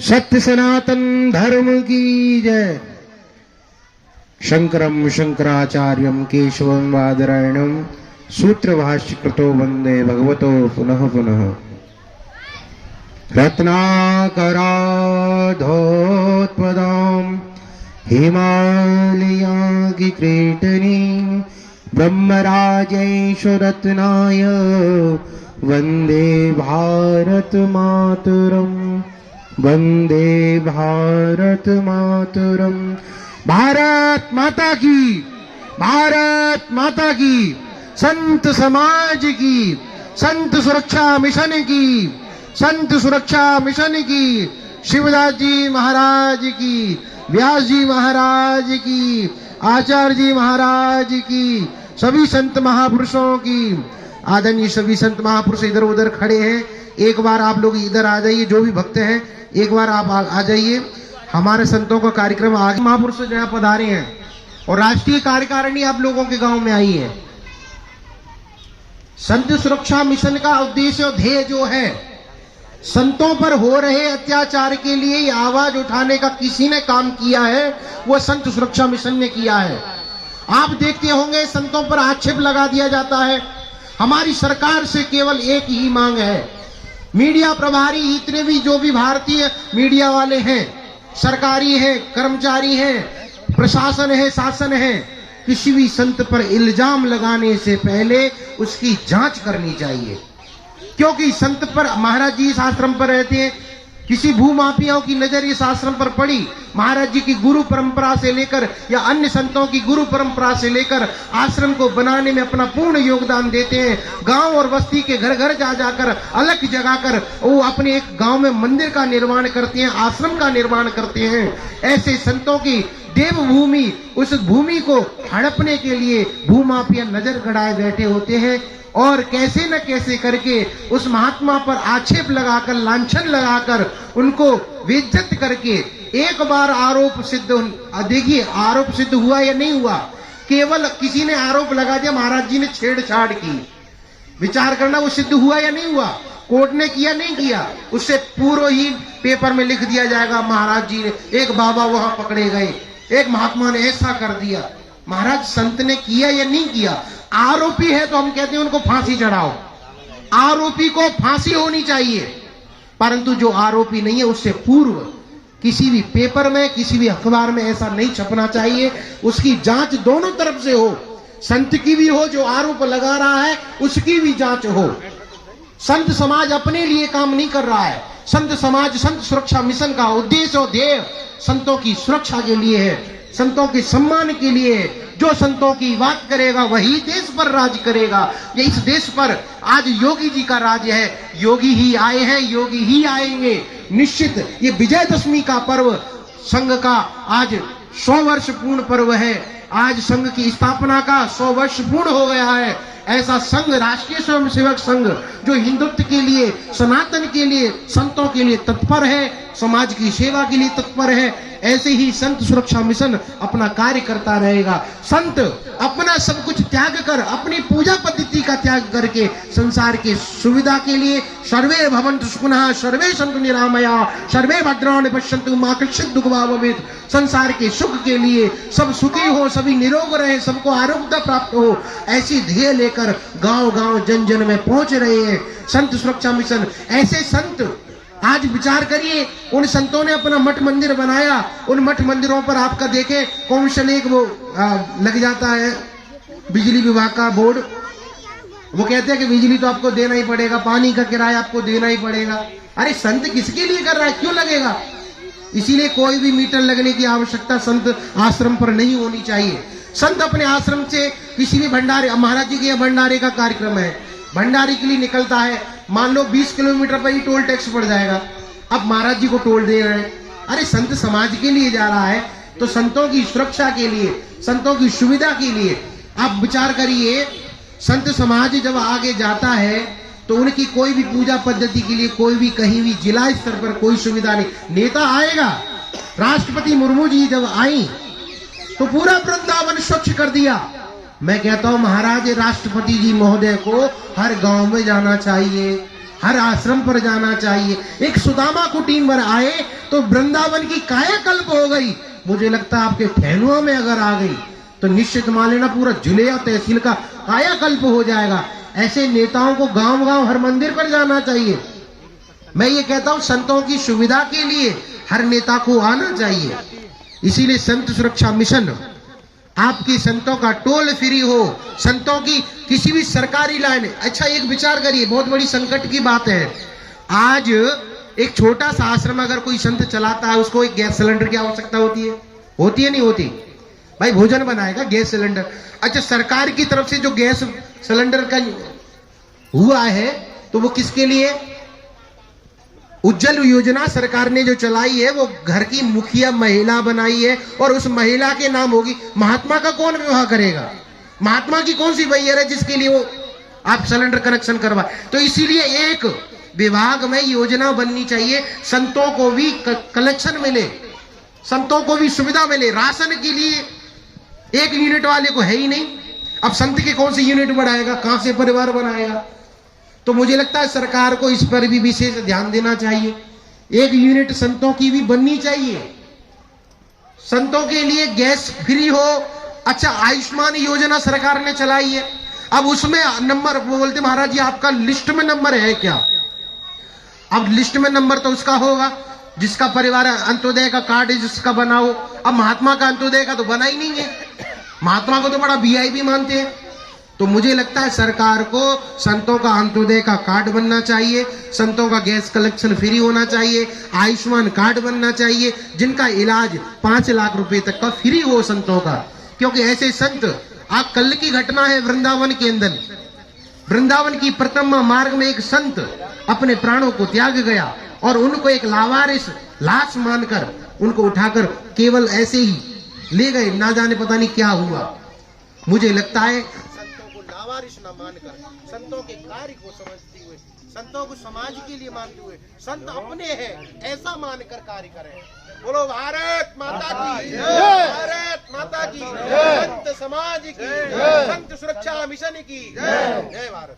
सत्य सनातन धर्म की जय। शंकरम शंकराचार्यम केशवम बादरायणम सूत्र भाष्य कृतो वंदे भगवतो पुनः पुनः। रत्नाकराधोत्पदां हिमालयागी क्रीटनी ब्रह्मराजेशु रत्नाय वंदे भारत मातरम वंदे भारत मातरम। भारत माता की, भारत माता की, संत समाज की, संत सुरक्षा मिशन की, संत सुरक्षा मिशन की, शिवदास जी महाराज की, व्यास जी महाराज की, आचार्य जी महाराज की, सभी संत महापुरुषों की। आदरणीय सभी संत महापुरुष इधर उधर खड़े हैं, एक बार आप लोग इधर आ जाइए। जो भी भक्त हैं एक बार आप आ जाइए। हमारे संतों का कार्यक्रम आगे महापुरुष जहाँ पधारे हैं और राष्ट्रीय कार्यकारिणी आप लोगों के गांव में आई है। संत सुरक्षा मिशन का उद्देश्य और ध्येय जो है, संतों पर हो रहे अत्याचार के लिए आवाज उठाने का किसी ने काम किया है, वो संत सुरक्षा मिशन ने किया है। आप देखते होंगे संतों पर आक्षेप लगा दिया जाता है। हमारी सरकार से केवल एक ही मांग है, मीडिया प्रभारी इतने भी जो भी भारतीय मीडिया वाले हैं, सरकारी हैं, कर्मचारी हैं, प्रशासन है, शासन है, किसी भी संत पर इल्जाम लगाने से पहले उसकी जांच करनी चाहिए। क्योंकि संत पर, महाराज जी इस आश्रम पर रहते हैं, किसी भूमाफियाओं की नजर इस आश्रम पर पड़ी, महाराज जी की गुरु परंपरा से लेकर या अन्य संतों की गुरु परंपरा से लेकर आश्रम को बनाने में अपना पूर्ण योगदान देते हैं। गांव और बस्ती के घर घर जा जाकर अलग जगाकर वो अपने एक गांव में मंदिर का निर्माण करते हैं, आश्रम का निर्माण करते हैं। ऐसे संतों की देवभूमि, उस भूमि को हड़पने के लिए भूमाफिया नजर गड़ाए बैठे होते हैं और कैसे न कैसे करके उस महात्मा पर आक्षेप लगाकर, लांछन लगाकर, उनको बेइज्जत करके एक बार आरोप सिद्ध, देखिए आरोप सिद्ध हुआ या नहीं हुआ, केवल किसी ने आरोप लगा दिया महाराज जी ने छेड़छाड़ की, विचार करना वो सिद्ध हुआ या नहीं हुआ, कोर्ट ने किया नहीं किया, उससे पूर्व ही पेपर में लिख दिया जाएगा महाराज जी ने, एक बाबा वहां पकड़े गए, एक महात्मा ने ऐसा कर दिया। महाराज संत ने किया या नहीं किया? आरोपी है तो हम कहते हैं उनको फांसी चढ़ाओ, आरोपी को फांसी होनी चाहिए। परंतु जो आरोपी नहीं है उससे पूर्व किसी भी पेपर में, किसी भी अखबार में ऐसा नहीं छपना चाहिए। उसकी जांच दोनों तरफ से हो, संत की भी हो, जो आरोप लगा रहा है उसकी भी जांच हो। संत समाज अपने लिए काम नहीं कर रहा है, संत समाज, संत सुरक्षा मिशन का उद्देश्य और ध्येय संतों की सुरक्षा के लिए है, संतों के सम्मान के लिए है। जो संतों की बात करेगा वही देश पर राज करेगा। ये इस देश पर आज योगी जी का राज है, योगी ही आए हैं, योगी ही आएंगे निश्चित। ये विजयदशमी का पर्व, संघ का आज 100 वर्ष पूर्ण पर्व है। आज संघ की स्थापना का 100 वर्ष पूर्ण हो गया है। ऐसा संघ, राष्ट्रीय स्वयंसेवक संघ, जो हिंदुत्व के लिए, सनातन के लिए, संतों के लिए तत्पर है, समाज की सेवा के लिए तत्पर है, ऐसे ही संत सुरक्षा मिशन अपना कार्य करता रहेगा। संत अपना सब कुछ त्याग कर, अपनी पूजा पद्धति का त्याग करके संसार के सुविधा के लिए, सर्वे भवन्तु सुखिनः सर्वे सन्तु निरामया सर्वे भद्राणि पश्यन्तु मा कश्चित् दुःखभाग् भवेत्, संसार के सुख के लिए, सब सुखी हो, सभी निरोग रहे, सबको आरोग्य प्राप्त हो, ऐसी ध्येय लेकर गांव गांव जन जन में पहुंच रहे हैं संत सुरक्षा मिशन। ऐसे संत आज विचार करिए, उन संतों ने अपना मठ मंदिर बनाया, उन मठ मंदिरों पर आपका देखें कौशल एक वो लग जाता है बिजली विभाग का बोर्ड, वो कहते हैं कि बिजली तो आपको देना ही पड़ेगा, पानी का किराया आपको देना ही पड़ेगा। अरे संत किसके लिए कर रहा है, क्यों लगेगा? इसीलिए कोई भी मीटर लगने की आवश्यकता संत आश्रम पर नहीं होनी चाहिए। संत अपने आश्रम से किसी भी भंडारे, महाराज जी के भंडारे का कार्यक्रम है, भंडारे के लिए निकलता है, मान लो 20 किलोमीटर पर ही टोल टैक्स पड़ जाएगा, अब महाराज जी को टोल दे रहे हैं। अरे संत समाज के लिए जा रहा है तो संतों की सुरक्षा के लिए, संतों की सुविधा के लिए आप विचार करिए। संत समाज जब आगे जाता है तो उनकी कोई भी पूजा पद्धति के लिए कोई भी कहीं भी जिला स्तर पर कोई सुविधा नहीं, नेता आएगा। राष्ट्रपति मुर्मू जी जब आई तो पूरा वृंदावन स्वच्छ कर दिया। मैं कहता हूं महाराज राष्ट्रपति जी महोदय को हर गांव में जाना चाहिए, हर आश्रम पर जाना चाहिए। एक सुदामा कुटीम पर आए तो वृंदावन की कायाकल्प हो गई। मुझे लगता है आपके ठहनुआ में अगर आ गई तो निश्चित मान लेना पूरा जिले तहसील का कायाकल्प हो जाएगा। ऐसे नेताओं को गांव गांव हर मंदिर पर जाना चाहिए। मैं ये कहता हूं संतों की सुविधा के लिए हर नेता को आना चाहिए। इसीलिए संत सुरक्षा मिशन आपकी संतों का टोल फ्री हो, संतों की किसी भी सरकारी लाइन। अच्छा एक विचार करिए, बहुत बड़ी संकट की बात है। आज एक छोटा सा आश्रम अगर कोई संत चलाता है, उसको एक गैस सिलेंडर की आवश्यकता होती है नहीं होती? भाई भोजन बनाएगा गैस सिलेंडर। अच्छा सरकार की तरफ से जो गैस सिलेंडर का हुआ है तो वो किसके लिए? उज्जवल योजना सरकार ने जो चलाई है वो घर की मुखिया महिला बनाई है और उस महिला के नाम होगी। महात्मा का कौन विवाह करेगा? महात्मा की कौन सी वैयर है जिसके लिए वो आप सिलेंडर कनेक्शन करवाए? तो इसीलिए एक विभाग में योजना बननी चाहिए, संतों को भी कलेक्शन मिले, संतों को भी सुविधा मिले। राशन के लिए एक यूनिट वाले को है ही नहीं, अब संत के कौन सी यूनिट बढ़ाएगा, कहां से परिवार बनाएगा? तो मुझे लगता है सरकार को इस पर भी विशेष ध्यान देना चाहिए। एक यूनिट संतों की भी बननी चाहिए, संतों के लिए गैस फ्री हो। अच्छा आयुष्मान योजना सरकार ने चलाई है, अब उसमें नंबर वो बोलते महाराज जी आपका लिस्ट में नंबर है क्या? अब लिस्ट में नंबर तो उसका होगा जिसका परिवार अंत्योदय का कार्ड है जिसका बनाओ। अब महात्मा का अंत्योदय का तो बना ही नहीं है, महात्मा को तो बड़ा वीआईपी मानते हैं। तो मुझे लगता है सरकार को संतों का अंत्योदय का कार्ड बनना चाहिए, संतों का गैस कलेक्शन फ्री होना चाहिए, आयुष्मान कार्ड बनना चाहिए, जिनका इलाज 5 लाख रुपए तक का फ्री हो संतों का। क्योंकि ऐसे संत, आप कल की घटना है वृंदावन के अंदर, वृंदावन की प्रथम मार्ग में एक संत अपने प्राणों को त्याग गया और उनको एक लावारिस लाश मानकर उनको उठाकर केवल ऐसे ही ले गए, ना जाने पता नहीं क्या हुआ। मुझे लगता है संतों को लावारिस न मानकर, संतों के कार्य को समझते हुए, संतों को समाज के लिए मानते हुए, संत अपने हैं ऐसा मानकर कार्य करें। बोलो भारत माता की, भारत माता की, संत समाज की, संत सुरक्षा मिशन की जय भारत।